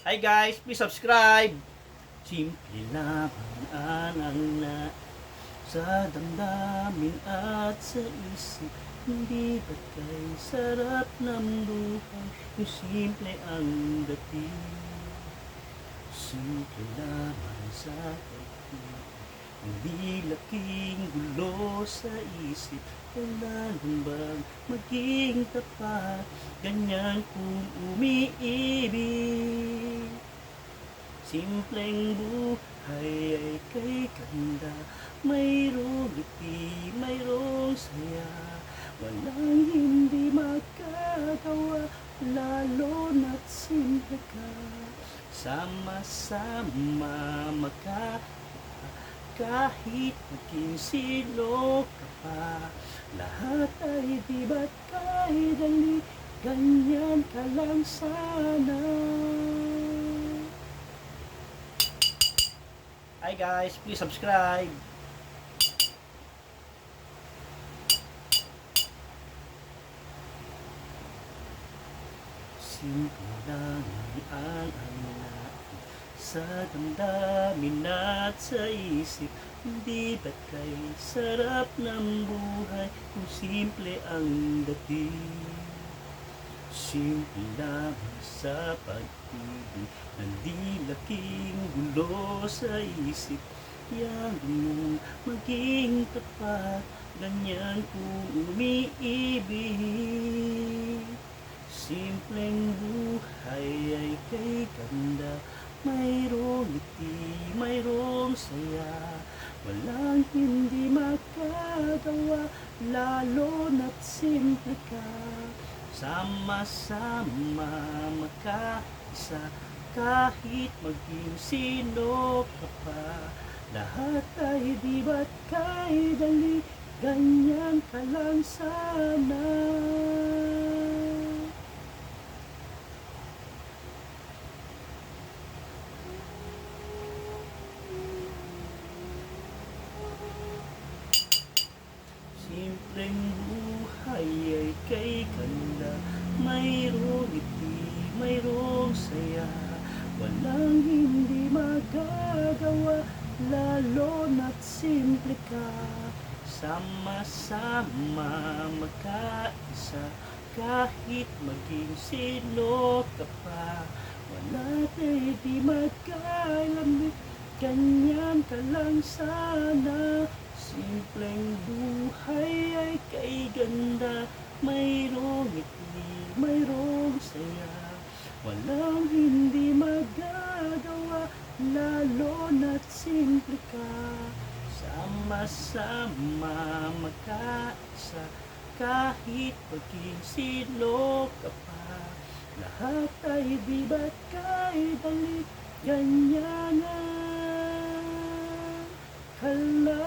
Hi guys, please subscribe. Simple lamang ang na sa damdamin at sa isip. Hindi ba't kay sarap ng buhay kung simple ang dating. Simple lamang sa pag-ibig, hindi laking gulo sa isip. Kailangan bang maging tapat, ganyan kung umiibig. Simpleng buhay ay kay ganda, mayroong ngiti, mayroong saya. Walang hindi magagawa, lalo na't simple ka. Sama-sama kahit maging sino ka pa. Lahat ay di ba't kay dali, ganyan ka lang sana. Hi guys, please subscribe. Simple lang ang sa damdamin at sa isip. Hindi ba't kay sarap ng buhay kung simple ang dating. Simple lamang sa pag-ibig, hindi laking gulo sa isip. Yang mo maging tapat, ganyan kung umiibig. Simpleng buhay ay kay ganda, mayroong ngiti, mayroong saya. Walang hindi magagawa, lalo na't simple ka. Sama-sama magkaisa, kahit maging sino ka pa. Lahat ay di ba't kay dali, ganyan ka lang sana. Simpleng buhay ay kay ganda, mayroong ngiti, mayroong saya. Walang hindi magagawa, lalo na't simple ka. Sama-sama magkaisa, kahit maging sino ka pa. Wala tayo di magkailamit, ganyan ka lang sana. Simpleng buhay ay kay ganda, mayroong ngiti, mayroong saya. Walang hindi magagawa, lalo na't simple ka. Sama-sama magkaisa, kahit maging sino ka pa. Lahat ay di ba't kay dali, ganyan ka lang sana.